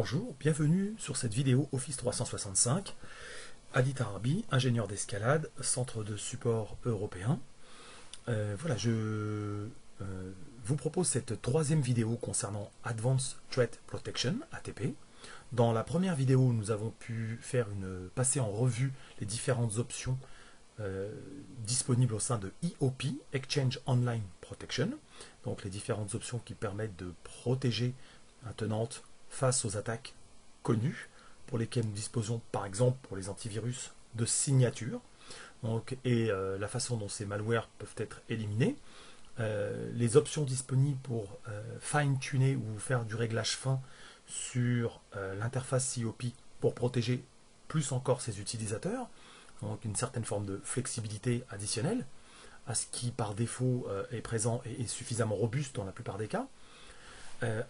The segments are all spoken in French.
Bonjour, bienvenue sur cette vidéo Office 365. Adit Arabi, ingénieur d'escalade, centre de support européen. Voilà, je vous propose cette troisième vidéo concernant Advanced Threat Protection, ATP. Dans la première vidéo, nous avons pu passer en revue les différentes options disponibles au sein de EOP, Exchange Online Protection. Donc les différentes options qui permettent de protéger un tenant face aux attaques connues, pour lesquelles nous disposons par exemple pour les antivirus de signatures, et la façon dont ces malwares peuvent être éliminés, les options disponibles pour fine-tuner ou faire du réglage fin sur l'interface EOP pour protéger plus encore ses utilisateurs, donc une certaine forme de flexibilité additionnelle à ce qui par défaut est présent et est suffisamment robuste dans la plupart des cas.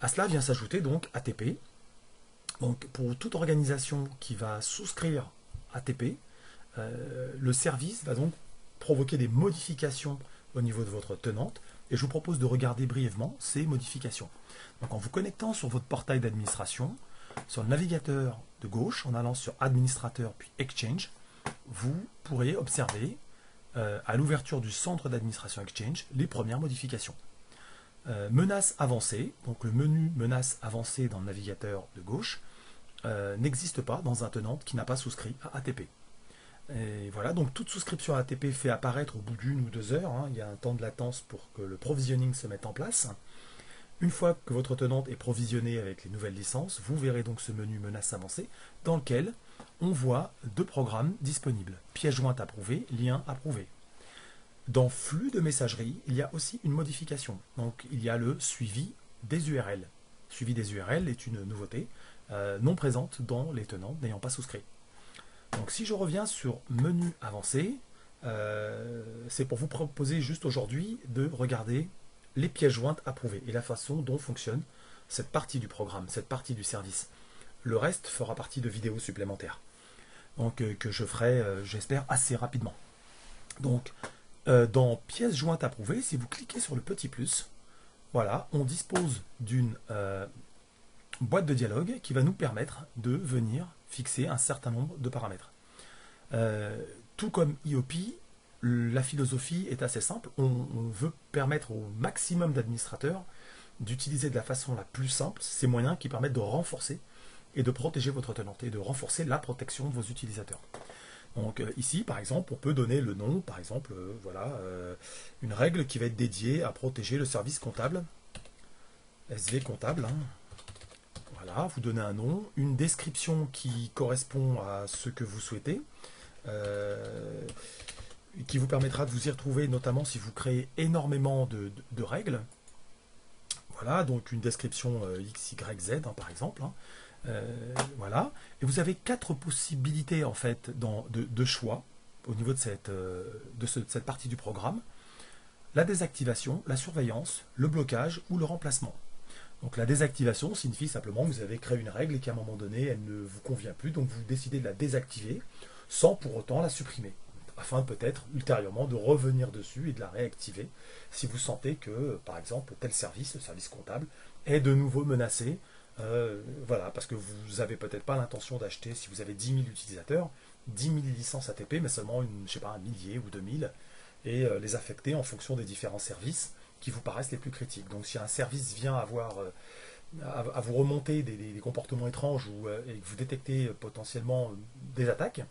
À cela vient s'ajouter donc ATP. Donc pour toute organisation qui va souscrire ATP, le service va donc provoquer des modifications au niveau de votre tenante, et je vous propose de regarder brièvement ces modifications. Donc en vous connectant sur votre portail d'administration, sur le navigateur de gauche, en allant sur Administrateur puis Exchange, vous pourrez observer à l'ouverture du centre d'administration Exchange les premières modifications. Menaces avancées, donc le menu menaces avancées dans le navigateur de gauche n'existe pas dans un tenant qui n'a pas souscrit à ATP. Et voilà, donc toute souscription à ATP fait apparaître au bout d'1 ou 2 heures, il y a un temps de latence pour que le provisioning se mette en place. Une fois que votre tenant est provisionné avec les nouvelles licences, vous verrez donc ce menu menaces avancées dans lequel on voit 2 programmes disponibles, pièce jointe approuvée, lien approuvé. Dans flux de messagerie, il y a aussi une modification. Donc, il y a le suivi des URL. Suivi des URL est une nouveauté non présente dans les tenants n'ayant pas souscrit. Donc, si je reviens sur menu avancé, c'est pour vous proposer juste aujourd'hui de regarder les pièces jointes approuvées et la façon dont fonctionne cette partie du programme, cette partie du service. Le reste fera partie de vidéos supplémentaires. Donc, que je ferai, j'espère, assez rapidement. Donc, dans pièces jointes approuvées, si vous cliquez sur le petit plus, voilà, on dispose d'une boîte de dialogue qui va nous permettre de venir fixer un certain nombre de paramètres. Tout comme EOP, la philosophie est assez simple. On veut permettre au maximum d'administrateurs d'utiliser de la façon la plus simple ces moyens qui permettent de renforcer et de protéger votre tenant et de renforcer la protection de vos utilisateurs. Donc ici, par exemple, on peut donner le nom, par exemple, voilà, une règle qui va être dédiée à protéger le service comptable, SV comptable. Voilà, vous donnez un nom, une description qui correspond à ce que vous souhaitez, qui vous permettra de vous y retrouver, notamment si vous créez énormément de règles. Voilà, donc une description X, Y, Z, par exemple. Voilà, et vous avez 4 possibilités en fait de choix au niveau de cette partie du programme: la désactivation, la surveillance, le blocage ou le remplacement. Donc la désactivation signifie simplement que vous avez créé une règle et qu'à un moment donné elle ne vous convient plus, donc vous décidez de la désactiver sans pour autant la supprimer, afin peut-être ultérieurement de revenir dessus et de la réactiver si vous sentez que par exemple tel service, le service comptable, est de nouveau menacé. Voilà, parce que vous n'avez peut-être pas l'intention d'acheter, si vous avez 10 000 utilisateurs, 10 000 licences ATP, mais seulement je sais pas, un millier ou 2000, et les affecter en fonction des différents services qui vous paraissent les plus critiques. Donc si un service vient à vous remonter des comportements étranges et que vous détectez potentiellement des attaques,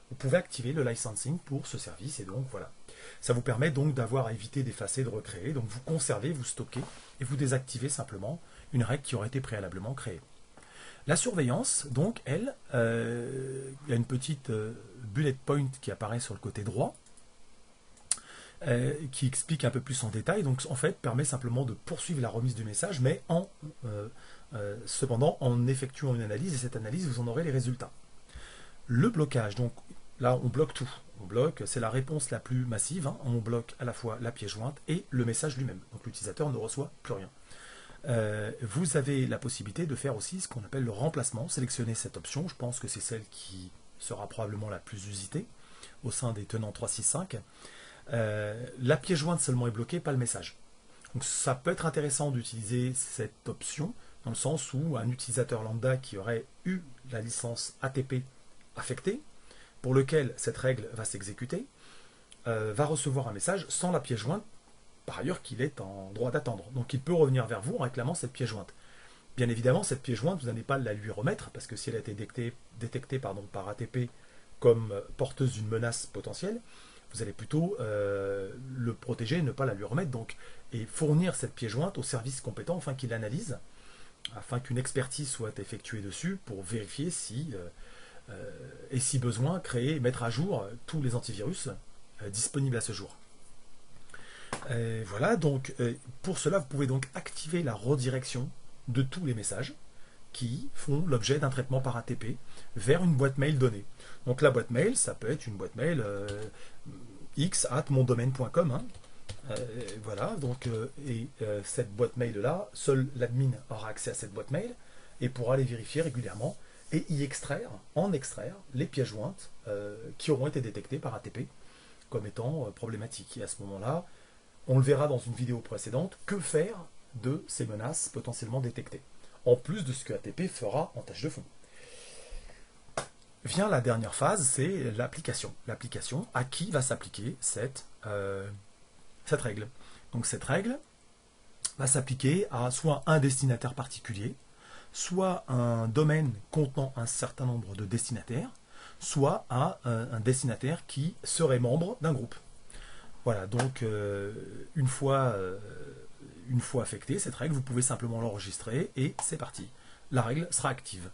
vous pouvez activer le licensing pour ce service, et donc voilà. Ça vous permet donc d'avoir à éviter d'effacer, de recréer, donc vous conservez, vous stockez, et vous désactivez simplement une règle qui aurait été préalablement créée. La surveillance, donc, elle, il y a une petite bullet point qui apparaît sur le côté droit, qui explique un peu plus en détail, donc en fait permet simplement de poursuivre la remise du message, mais cependant en effectuant une analyse, et cette analyse vous en aurez les résultats. Le blocage, donc là on bloque tout, c'est la réponse la plus massive, on bloque à la fois la pièce jointe et le message lui-même, donc l'utilisateur ne reçoit plus rien. Vous avez la possibilité de faire aussi ce qu'on appelle le remplacement, sélectionner cette option, je pense que c'est celle qui sera probablement la plus usitée au sein des tenants 365. La pièce jointe seulement est bloquée, pas le message. Donc ça peut être intéressant d'utiliser cette option dans le sens où un utilisateur lambda qui aurait eu la licence ATP affectée, pour lequel cette règle va s'exécuter, va recevoir un message sans la pièce jointe, par ailleurs qu'il est en droit d'attendre. Donc il peut revenir vers vous en réclamant cette pièce jointe. Bien évidemment, cette pièce jointe, vous n'allez pas la lui remettre, parce que si elle a été détectée par ATP comme porteuse d'une menace potentielle, vous allez plutôt le protéger et ne pas la lui remettre, donc, et fournir cette pièce jointe au service compétent afin qu'il l'analyse, afin qu'une expertise soit effectuée dessus pour vérifier si, et si besoin, créer et mettre à jour tous les antivirus disponibles à ce jour. Voilà, donc pour cela, vous pouvez donc activer la redirection de tous les messages qui font l'objet d'un traitement par ATP vers une boîte mail donnée. Donc la boîte mail, ça peut être une boîte mail x@mondomaine.com. Hein. Voilà, donc cette boîte mail-là, seul l'admin aura accès à cette boîte mail et pourra les vérifier régulièrement et en extraire les pièces jointes qui auront été détectées par ATP comme étant problématiques. Et à ce moment-là, on le verra dans une vidéo précédente, que faire de ces menaces potentiellement détectées, en plus de ce que ATP fera en tâche de fond. Vient la dernière phase, c'est l'application. L'application, à qui va s'appliquer cette règle. Donc cette règle va s'appliquer à soit un destinataire particulier, soit un domaine contenant un certain nombre de destinataires, soit à un destinataire qui serait membre d'un groupe. Voilà, donc une fois affectée, cette règle, vous pouvez simplement l'enregistrer et c'est parti. La règle sera active.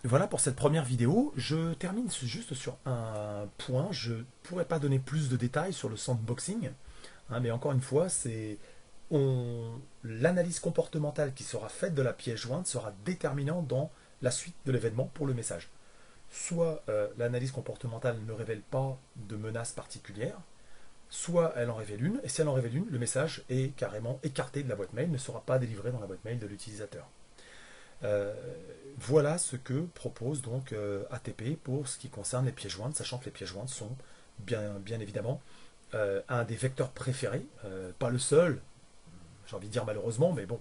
Voilà pour cette première vidéo. Je termine juste sur un point. Je ne pourrais pas donner plus de détails sur le sandboxing, hein, mais encore une fois, l'analyse comportementale qui sera faite de la pièce jointe sera déterminante dans la suite de l'événement pour le message. Soit l'analyse comportementale ne révèle pas de menace particulière, soit elle en révèle une, et si elle en révèle une, le message est carrément écarté de la boîte mail, ne sera pas délivré dans la boîte mail de l'utilisateur. Voilà ce que propose donc ATP pour ce qui concerne les pièces jointes, sachant que les pièces jointes sont bien évidemment un des vecteurs préférés, pas le seul, j'ai envie de dire malheureusement, mais bon,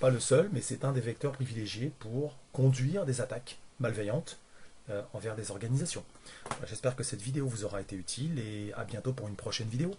pas le seul, mais c'est un des vecteurs privilégiés pour conduire des attaques malveillantes envers des organisations. J'espère que cette vidéo vous aura été utile et à bientôt pour une prochaine vidéo.